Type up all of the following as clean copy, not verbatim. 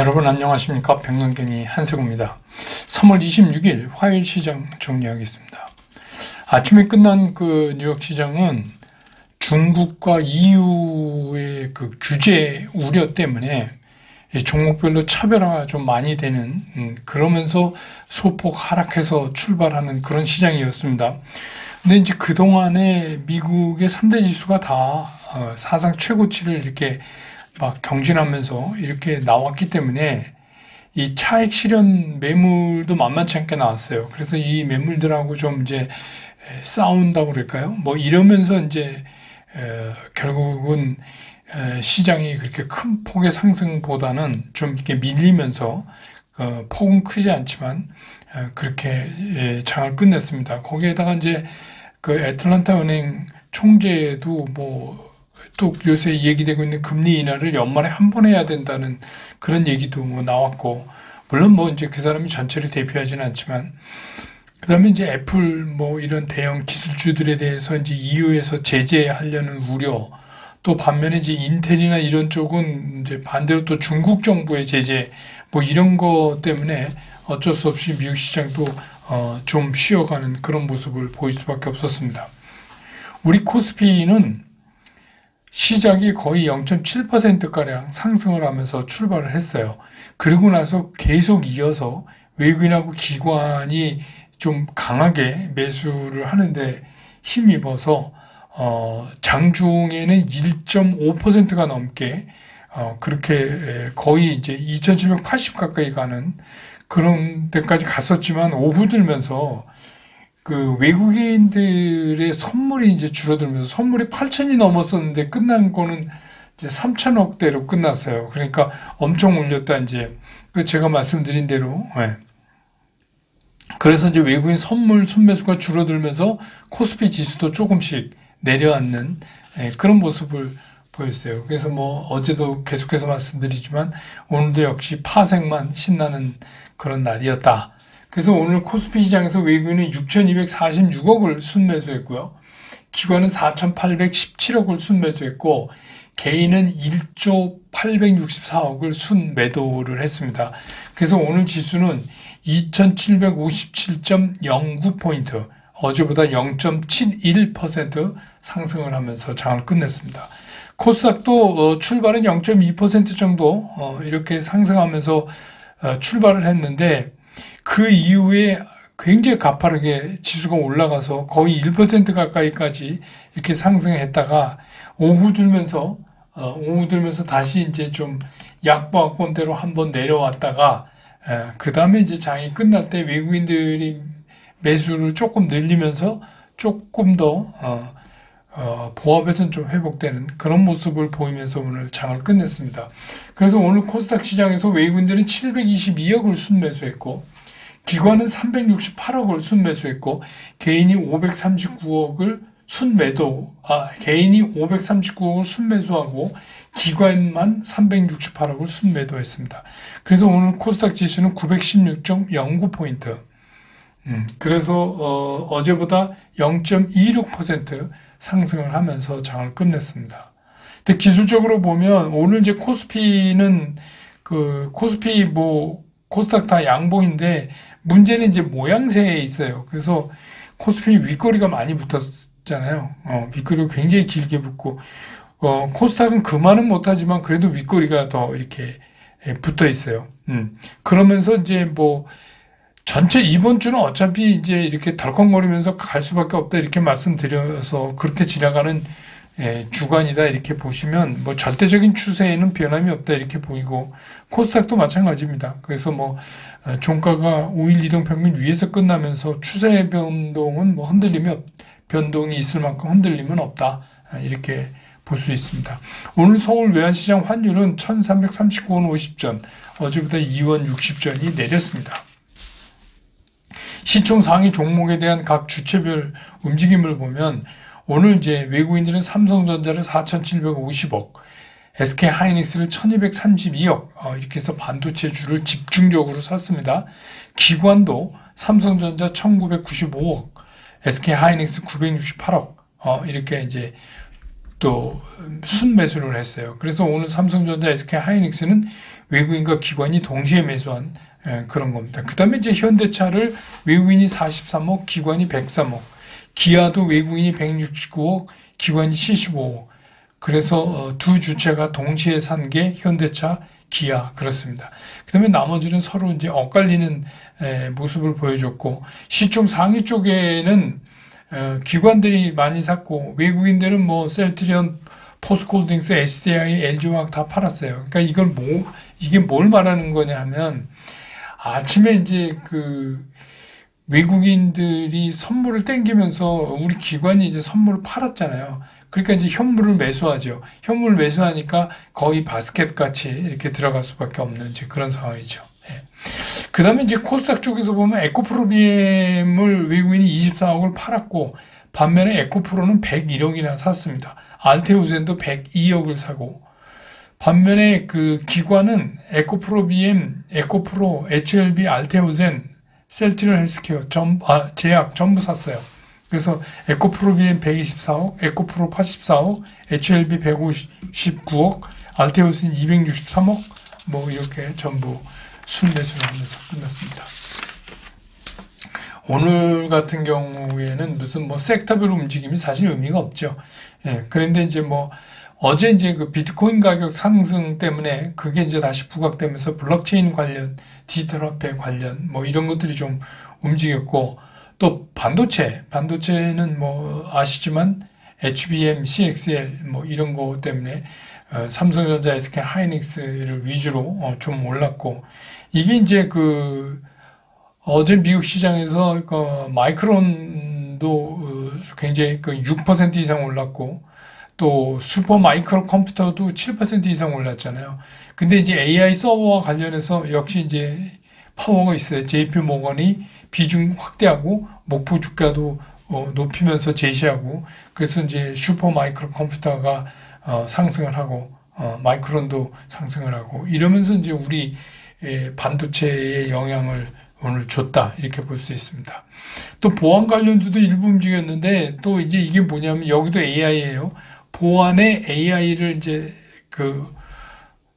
여러분 안녕하십니까? 백년갱이 한세구입니다. 3월 26일 화요일 시장 정리하겠습니다. 아침에 끝난 그 뉴욕 시장은 중국과 EU의 그 규제 우려 때문에 종목별로 차별화가 좀 많이 되는 그러면서 소폭 하락해서 출발하는 그런 시장이었습니다. 근데 이제 그동안에 미국의 3대 지수가 다 사상 최고치를 이렇게 막 경신하면서 이렇게 나왔기 때문에 이 차익 실현 매물도 만만치 않게 나왔어요. 그래서 이 매물들하고 좀 이제 싸운다고 그럴까요? 뭐 이러면서 이제 결국은 시장이 그렇게 큰 폭의 상승보다는 좀 이렇게 밀리면서 폭은 크지 않지만 그렇게 장을 끝냈습니다. 거기에다가 이제 그 애틀랜타 은행 총재도 뭐 또 요새 얘기되고 있는 금리 인하를 연말에 한 번 해야 된다는 그런 얘기도 뭐 나왔고, 물론 뭐 이제 그 사람이 전체를 대표하지는 않지만, 그 다음에 이제 애플 뭐 이런 대형 기술주들에 대해서 이제 EU에서 제재하려는 우려, 또 반면에 이제 인텔이나 이런 쪽은 이제 반대로 또 중국 정부의 제재 뭐 이런 거 때문에 어쩔 수 없이 미국 시장도 좀 쉬어가는 그런 모습을 보일 수밖에 없었습니다. 우리 코스피는 시작이 거의 0.7%가량 상승을 하면서 출발을 했어요. 그러고 나서 계속 이어서 외국인하고 기관이 좀 강하게 매수를 하는데 힘입어서 장중에는 1.5%가 넘게 그렇게 거의 이제 2,780 가까이 가는 그런 데까지 갔었지만, 오후 들면서 그 외국인들의 선물이 이제 줄어들면서 선물이 8천이 넘었었는데 끝난 거는 이제 3천억대로 끝났어요. 그러니까 엄청 올렸다 이제 그 제가 말씀드린 대로. 그래서 이제 외국인 선물 순매수가 줄어들면서 코스피 지수도 조금씩 내려앉는 그런 모습을 보였어요. 그래서 뭐 어제도 계속해서 말씀드리지만 오늘도 역시 파생만 신나는 그런 날이었다. 그래서 오늘 코스피 시장에서 외국인은 6,246억을 순매수했고요. 기관은 4,817억을 순매수했고, 개인은 1조 864억을 순매도를 했습니다. 그래서 오늘 지수는 2,757.09포인트, 어제보다 0.71% 상승을 하면서 장을 끝냈습니다. 코스닥도 출발은 0.2% 정도 이렇게 상승하면서 출발을 했는데, 그 이후에 굉장히 가파르게 지수가 올라가서 거의 1% 가까이까지 이렇게 상승했다가 오후 들면서 다시 이제 좀 약보합권대로 한번 내려왔다가 그 다음에 이제 장이 끝날 때 외국인들이 매수를 조금 늘리면서 조금 더 보합에서는 좀 회복되는 그런 모습을 보이면서 오늘 장을 끝냈습니다. 그래서 오늘 코스닥 시장에서 외국인들은 722억을 순매수했고, 기관은 368억을 순매수했고, 개인이 539억을 순매수하고 기관만 368억을 순매도했습니다. 그래서 오늘 코스닥 지수는 916.09포인트. 그래서 어제보다 0.26% 상승을 하면서 장을 끝냈습니다. 근데 기술적으로 보면 오늘 이제 코스피는 코스닥 다 양봉인데 문제는 이제 모양새에 있어요. 그래서 코스피 윗꼬리가 많이 붙었잖아요. 윗꼬리가 굉장히 길게 붙고, 코스닥은 그만은 못하지만 그래도 윗꼬리가 더 이렇게 붙어 있어요. 그러면서 이제 뭐 전체 이번 주는 어차피 이제 이렇게 덜컹거리면서 갈 수밖에 없다 이렇게 말씀드려서 그렇게 지나가는 주간이다 이렇게 보시면 뭐 절대적인 추세에는 변함이 없다 이렇게 보이고, 코스닥도 마찬가지입니다. 그래서 뭐 종가가 5일 이동평균 위에서 끝나면서 추세 변동은 뭐 변동이 있을 만큼 흔들림은 없다 이렇게 볼 수 있습니다. 오늘 서울 외환시장 환율은 1,339원 50전, 어제보다 2원 60전이 내렸습니다. 시총 상위 종목에 대한 각 주체별 움직임을 보면 오늘 이제 외국인들은 삼성전자를 4,750억, SK하이닉스를 1,232억 이렇게 해서 반도체주를 집중적으로 샀습니다. 기관도 삼성전자 1,995억, SK하이닉스 968억 이렇게 이제 또 순매수를 했어요. 그래서 오늘 삼성전자, SK하이닉스는 외국인과 기관이 동시에 매수한 그런 겁니다. 그 다음에 이제 현대차를 외국인이 43억, 기관이 103억, 기아도 외국인이 169억, 기관이 75억. 그래서 두 주체가 동시에 산 게 현대차, 기아 그렇습니다. 그 다음에 나머지는 서로 이제 엇갈리는 모습을 보여줬고, 시총 상위 쪽에는 기관들이 많이 샀고, 외국인들은 뭐 셀트리온, 포스코홀딩스, SDI, LG화학 다 팔았어요. 그러니까 이게 뭘 말하는 거냐 하면, 아침에 이제 외국인들이 선물을 땡기면서 우리 기관이 이제 선물을 팔았잖아요. 그러니까 이제 현물을 매수하죠. 현물을 매수하니까 거의 바스켓 같이 이렇게 들어갈 수밖에 없는 이제 그런 상황이죠. 예. 그 다음에 이제 코스닥 쪽에서 보면 에코프로비엠을 외국인이 24억을 팔았고, 반면에 에코프로는 101억이나 샀습니다. 알테오젠도 102억을 사고, 반면에 기관은 에코프로비엠, 에코프로, HLB, 알테오젠, 셀트리온 헬스케어, 제약 전부 샀어요. 그래서 에코프로비엠 124억, 에코프로 84억, HLB 159억, 알테오젠 263억, 뭐 이렇게 전부 순매수를 하면서 끝났습니다. 오늘 같은 경우에는 무슨 섹터별 움직임이 사실 의미가 없죠. 예, 그런데 이제 어제 이제 비트코인 가격 상승 때문에 그게 이제 다시 부각되면서 블록체인 관련, 디지털 화폐 관련 이런 것들이 좀 움직였고, 또 반도체는 아시지만 HBM, CXL 이런 거 때문에 삼성전자, SK 하이닉스를 위주로 좀 올랐고, 이게 이제 어제 미국 시장에서 마이크론도 굉장히 6% 이상 올랐고, 또 슈퍼 마이크로 컴퓨터도 7% 이상 올랐잖아요. 근데 이제 AI 서버와 관련해서 역시 이제 파워가 있어요. JP 모건이 비중 확대하고 목표 주가도 높이면서 제시하고, 그래서 이제 슈퍼 마이크로 컴퓨터가 상승을 하고, 마이크론도 상승을 하고, 이러면서 이제 우리 반도체에 영향을 오늘 줬다, 이렇게 볼 수 있습니다. 또 보안 관련주도 일부 움직였는데, 또 이제 이게 뭐냐면 여기도 AI예요. 보안에 AI를 이제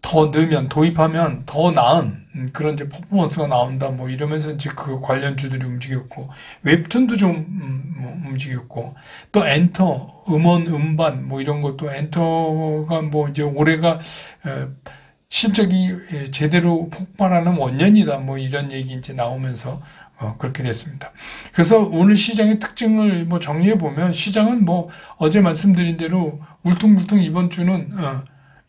더 넣으면, 도입하면 더 나은 그런 이제 퍼포먼스가 나온다, 이러면서 이제 관련주들이 움직였고, 웹툰도 좀 움직였고, 또 엔터, 음원, 음반 이런 것도, 엔터가 이제 올해가 실적이 제대로 폭발하는 원년이다, 이런 얘기 이제 나오면서 그렇게 됐습니다. 그래서 오늘 시장의 특징을 정리해 보면, 시장은 어제 말씀드린 대로 울퉁불퉁 이번 주는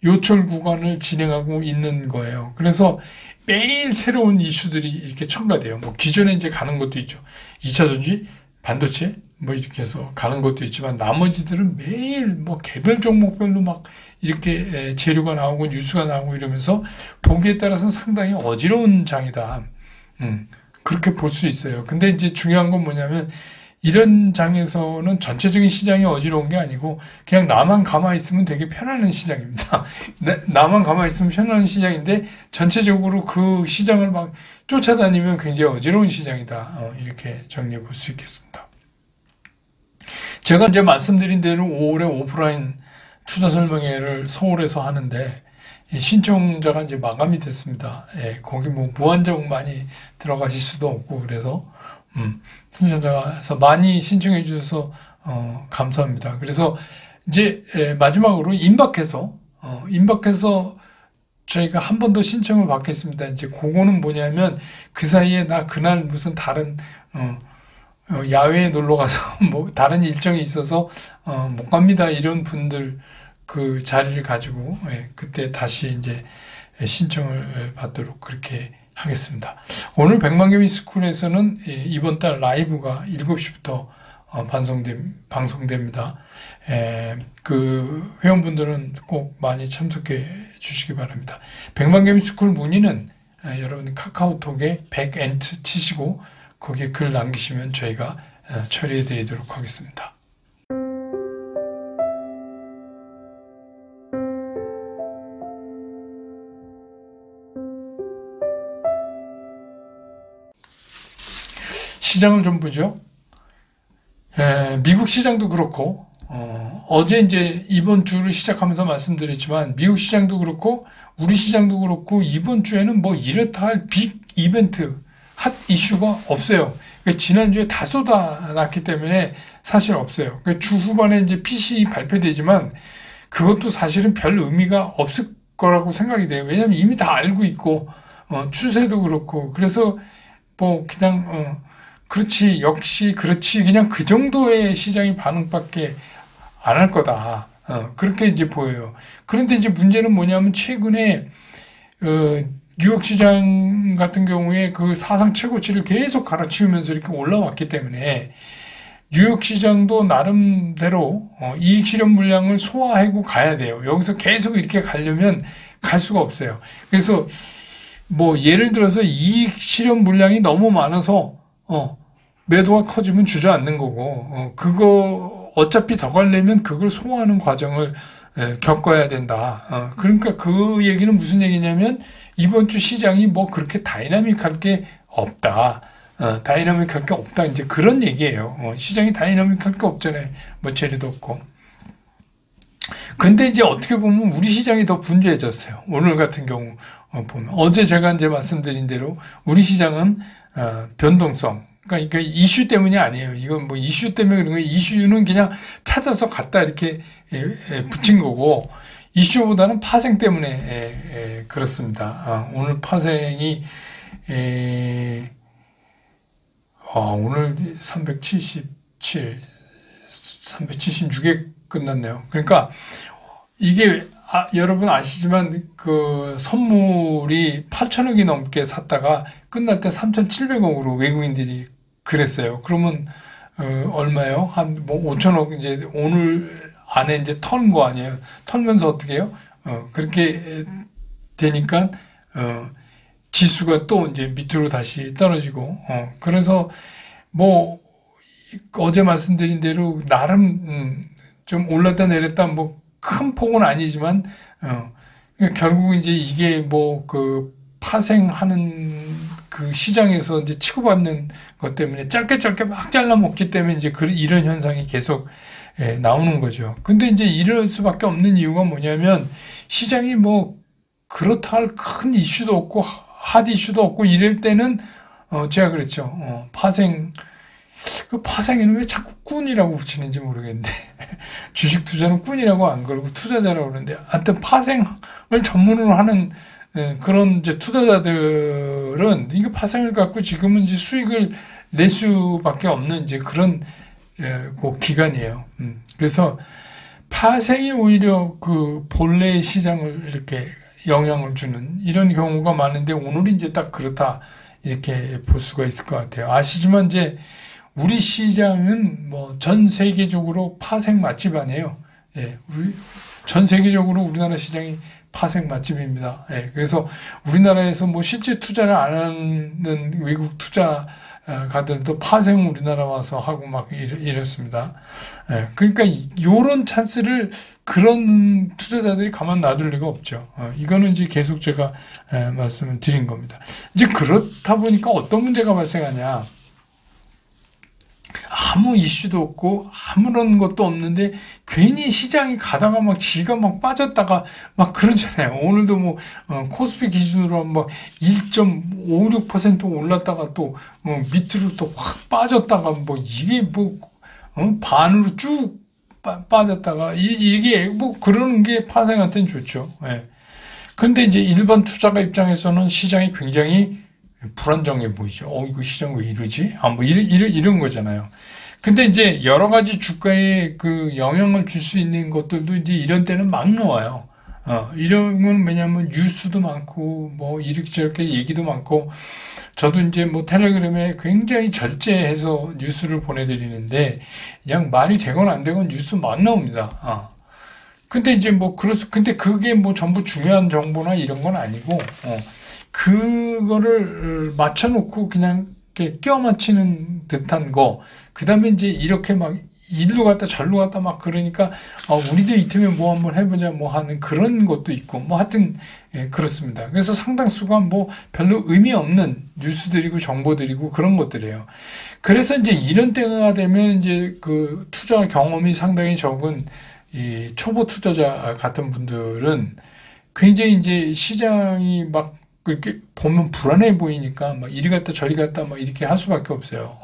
요철 구간을 진행하고 있는 거예요. 그래서 매일 새로운 이슈들이 이렇게 첨가돼요. 기존에 이제 가는 것도 있죠. 2차 전지, 반도체, 이렇게 해서 가는 것도 있지만, 나머지들은 매일 개별 종목별로 이렇게 재료가 나오고 뉴스가 나오고 이러면서 보기에 따라서는 상당히 어지러운 장이다. 그렇게 볼 수 있어요. 근데 이제 중요한 건 뭐냐면, 이런 장에서는 전체적인 시장이 어지러운 게 아니고 그냥 나만 가만히 있으면 되게 편안한 시장입니다. 나만 가만히 있으면 편안한 시장인데, 전체적으로 그 시장을 쫓아다니면 굉장히 어지러운 시장이다. 이렇게 정리해 볼 수 있겠습니다. 제가 이제 말씀드린 대로 5월에 오프라인 투자 설명회를 서울에서 하는데, 신청자가 이제 마감이 됐습니다. 예, 거기 무한정 많이 들어가실 수도 없고, 그래서 신청자가 많이 신청해 주셔서 감사합니다. 그래서 이제 마지막으로 임박해서 저희가 한 번 더 신청을 받겠습니다. 이제 그거는 뭐냐면, 그 사이에 나 그날 무슨 다른 야외에 놀러 가서 다른 일정이 있어서 못 갑니다, 이런 분들 그 자리를 가지고 그때 다시 이제 신청을 받도록 그렇게 하겠습니다. 오늘 백만개미 스쿨에서는 이번 달 라이브가 7시부터 방송됩니다. 회원분들은 꼭 많이 참석해 주시기 바랍니다. 백만개미 스쿨 문의는 여러분 카카오톡에 백엔트 치시고 거기에 글 남기시면 저희가 처리해 드리도록 하겠습니다. 시장을 좀 보죠. 미국 시장도 그렇고 어제 이제 이번 주를 시작하면서 말씀드렸지만 미국 시장도 그렇고 우리 시장도 그렇고 이번 주에는 뭐 이렇다 할 빅 이벤트, 핫 이슈가 없어요. 그러니까 지난주에 다 쏟아놨기 때문에 사실 없어요. 그러니까 주 후반에 이제 PCE 발표되지만 그것도 사실은 별 의미가 없을 거라고 생각이 돼요. 왜냐하면 이미 다 알고 있고 추세도 그렇고 그래서 뭐 그냥 그렇지 역시 그렇지 그냥 그 정도의 시장의 반응밖에 안 할 거다. 그렇게 이제 보여요. 그런데 이제 문제는 뭐냐면 최근에 뉴욕 시장 같은 경우에 그 사상 최고치를 계속 갈아치우면서 이렇게 올라왔기 때문에 뉴욕 시장도 나름대로 이익 실현 물량을 소화하고 가야 돼요. 여기서 계속 이렇게 가려면 갈 수가 없어요. 그래서 뭐 예를 들어서 이익 실현 물량이 너무 많아서 매도가 커지면 주저앉는 거고 그거 어차피 더 가려면 그걸 소화하는 과정을 겪어야 된다. 그러니까 그 얘기는 무슨 얘기냐면 이번 주 시장이 뭐 그렇게 다이나믹할 게 없다. 다이나믹할 게 없다. 이제 그런 얘기예요. 시장이 다이나믹할 게 없잖아요. 뭐 재료도 없고. 근데 이제 어떻게 보면 우리 시장이 더 분주해졌어요. 오늘 같은 경우 보면 어제 제가 이제 말씀드린 대로 우리 시장은 변동성. 그러니까 이슈 때문이 아니에요. 이건 뭐 이슈 때문에 그런 거예요. 이슈는 그냥 찾아서 갖다 이렇게 붙인 거고 이슈보다는 파생 때문에 그렇습니다. 오늘 파생이 오늘 376에 끝났네요. 그러니까 이게 여러분 아시지만 그 선물이 8천억이 넘게 샀다가 끝날 때 3,700억으로 외국인들이 그랬어요. 그러면 얼마예요? 한 뭐 5천억 이제 오늘 안에 이제 턴 거 아니에요. 털면서 어떻게 해요? 그렇게 되니까 지수가 또 이제 밑으로 다시 떨어지고 그래서 뭐 어제 말씀드린 대로 나름 좀 올랐다 내렸다 뭐 큰 폭은 아니지만 결국 이제 이게 뭐 그 파생하는 그 시장에서 이제 치고받는 것 때문에 짧게 막 잘라 먹기 때문에 이제 이런 현상이 계속 나오는 거죠. 근데 이제 이럴 수밖에 없는 이유가 뭐냐면 시장이 뭐 그렇다 할 큰 이슈도 없고 핫 이슈도 없고 이럴 때는 제가 그랬죠. 그 파생에는 왜 자꾸 꾼이라고 붙이는지 모르겠는데 주식 투자는 꾼이라고 안 그러고 투자자라고 그러는데 하여튼 파생을 전문으로 하는 그런 이제 투자자들은 이거 파생을 갖고 지금은 이제 수익을 낼 수밖에 없는 이제 그런 그 기간이에요. 그래서 파생이 오히려 그 본래의 시장을 이렇게 영향을 주는 이런 경우가 많은데 오늘이 이제 딱 그렇다 이렇게 볼 수가 있을 것 같아요. 아시지만 이제 우리 시장은 뭐 전 세계적으로 파생 맛집 아니에요. 전 세계적으로 우리나라 시장이 파생 맛집입니다. 그래서 우리나라에서 뭐 실제 투자를 안 하는 외국 투자가들도 파생 우리나라 와서 하고 막 이렇습니다. 그러니까 이런 찬스를 그런 투자자들이 가만 놔둘 리가 없죠. 이거는 이제 계속 제가 말씀을 드린 겁니다. 이제 그렇다 보니까 어떤 문제가 발생하냐. 아무 이슈도 없고 아무런 것도 없는데 괜히 시장이 가다가 막 지가 막 빠졌다가 막 그러잖아요. 오늘도 뭐 코스피 기준으로 막 1.56% 올랐다가 또 밑으로 또 확 빠졌다가 뭐 이게 뭐 반으로 쭉 빠졌다가 이게 뭐 그러는 게 파생한테는 좋죠. 근데 이제 일반 투자가 입장에서는 시장이 굉장히 불안정해 보이죠. 이거 시장 왜 이러지? 뭐 이런 거잖아요. 근데 이제 여러 가지 주가에 그 영향을 줄 수 있는 것들도 이제 이런 때는 막 나와요. 이런 건 왜냐면 뉴스도 많고 뭐 이렇게 얘기도 많고 저도 이제 뭐 텔레그램에 굉장히 절제해서 뉴스를 보내드리는데 그냥 말이 되건 안 되건 뉴스 막 나옵니다. 근데 이제 뭐 근데 그게 뭐 전부 중요한 정보나 이런 건 아니고 그거를 맞춰놓고 그냥 이렇게 껴 맞추는 듯한 거. 그 다음에 이제 이렇게 막 일로 갔다 절로 갔다 막 그러니까 우리도 이 틈에 뭐 한번 해보자 뭐 하는 그런 것도 있고 뭐 하여튼 예, 그렇습니다. 그래서 상당수가 뭐 별로 의미 없는 뉴스들이고 정보들이고 그런 것들이에요. 그래서 이제 이런 때가 되면 이제 그 투자 경험이 상당히 적은 이 초보 투자자 같은 분들은 굉장히 이제 시장이 막 이렇게 보면 불안해 보이니까 막 이리 갔다 저리 갔다 막 이렇게 할 수밖에 없어요.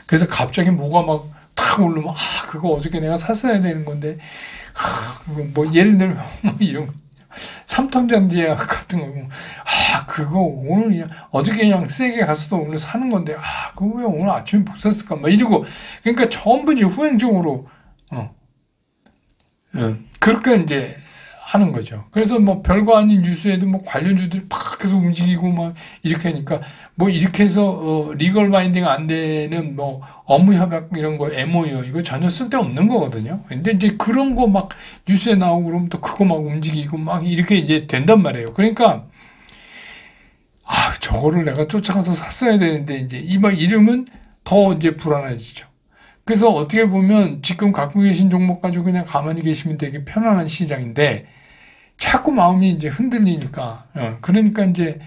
그래서 갑자기 뭐가 막 탁 오르면 그거 어저께 내가 샀어야 되는 건데 그거 뭐 예를 들면 뭐 이런 삼성전자 같은 거 그거 오늘 그냥 어저께 그냥 세게 갔어도 오늘 사는 건데 그거 왜 오늘 아침에 못 샀을까 막 이러고 그러니까 전부 이제 후행적으로 그렇게 이제 하는 거죠. 그래서 뭐 별거 아닌 뉴스에도 뭐 관련주들이 팍 계속 움직이고 막 이렇게 하니까 뭐 이렇게 해서 리걸 바인딩 안 되는 뭐 업무 협약 이런 거 MOU 이거 전혀 쓸데없는 거거든요. 근데 이제 그런 거 막 뉴스에 나오고 그러면 또 그거 막 움직이고 막 이렇게 이제 된단 말이에요. 그러니까 저거를 내가 쫓아가서 샀어야 되는데 이제 막 이러면 더 이제 불안해지죠. 그래서 어떻게 보면 지금 갖고 계신 종목 가지고 그냥 가만히 계시면 되게 편안한 시장인데 자꾸 마음이 이제 흔들리니까 그러니까 이제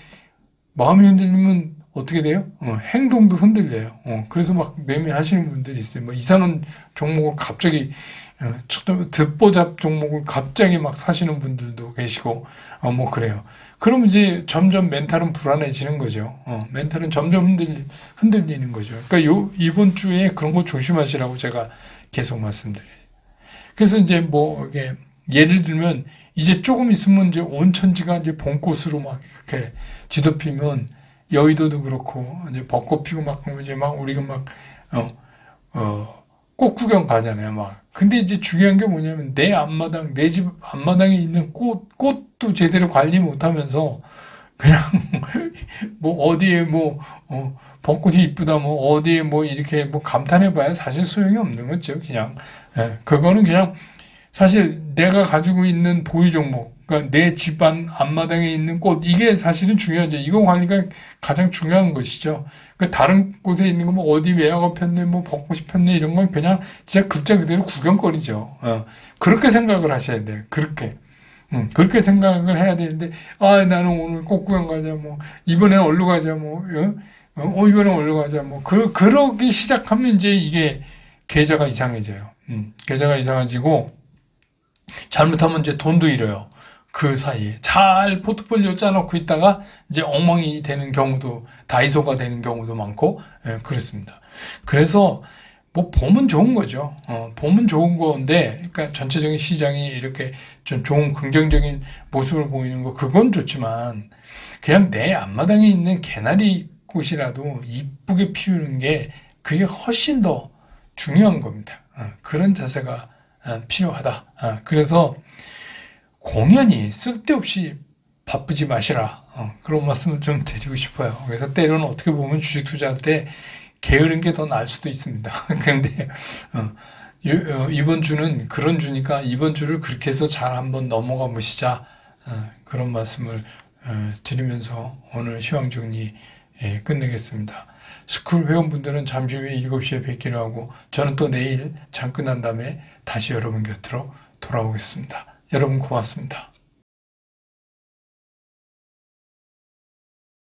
마음이 흔들리면 어떻게 돼요? 행동도 흔들려요. 그래서 막 매매하시는 분들이 있어요. 뭐 이상한 종목을 갑자기 듣보잡 종목을 갑자기 막 사시는 분들도 계시고 뭐 그래요. 그럼 이제 점점 멘탈은 불안해지는 거죠. 멘탈은 점점 흔들리는 거죠. 그러니까 이번 주에 그런 거 조심하시라고 제가 계속 말씀드려요. 그래서 이제 뭐 이게 예를 들면 이제 조금 있으면 이제 온천지가 이제 봄꽃으로 막 이렇게 뒤덮이면 여의도도 그렇고 이제 벚꽃 피고 막 이제 막 우리가 막 꽃 구경 가잖아요. 막 근데 이제 중요한 게 뭐냐면 내 앞마당 내 집 앞마당에 있는 꽃도 제대로 관리 못하면서 그냥 뭐 어디에 뭐 벚꽃이 이쁘다 뭐 어디에 뭐 이렇게 뭐 감탄해봐야 사실 소용이 없는 거죠. 그냥 그거는 그냥 사실 내가 가지고 있는 보유 종목, 그러니까 내 집안 앞마당에 있는 꽃, 이게 사실은 중요하죠. 이거 관리가 가장 중요한 것이죠. 그 다른 곳에 있는 거 뭐 어디 매화가 폈네, 뭐 벚꽃이 폈네 이런 건 그냥 진짜 글자 그대로 구경거리죠. 그렇게 생각을 하셔야 돼요. 그렇게 생각을 해야 되는데, 나는 오늘 꽃 구경 가자, 뭐 이번에 어디로 가자, 뭐 이번에 어디로 가자, 뭐 그러기 시작하면 이제 이게 계좌가 이상해져요. 계좌가 이상해지고. 잘못하면 이제 돈도 잃어요. 그 사이에 잘 포트폴리오 짜놓고 있다가 이제 엉망이 되는 경우도 다이소가 되는 경우도 많고 그렇습니다. 그래서 뭐 봄은 좋은 거죠. 봄은 좋은 건데 그러니까 전체적인 시장이 이렇게 좀 좋은 긍정적인 모습을 보이는 거 그건 좋지만 그냥 내 앞마당에 있는 개나리 꽃이라도 이쁘게 피우는 게 그게 훨씬 더 중요한 겁니다. 그런 자세가 필요하다. 그래서 공연히 쓸데없이 바쁘지 마시라. 그런 말씀을 좀 드리고 싶어요. 그래서 때로는 어떻게 보면 주식 투자할 때 게으른 게 더 나을 수도 있습니다. 그런데 이번 주는 그런 주니까 이번 주를 그렇게 해서 잘 한번 넘어가 보시자. 그런 말씀을 드리면서 오늘 시황 정리 끝내겠습니다. 스쿨 회원분들은 잠시 후에 7시에 뵙기로 하고 저는 또 내일 장 끝난 다음에 다시 여러분 곁으로 돌아오겠습니다. 여러분 고맙습니다.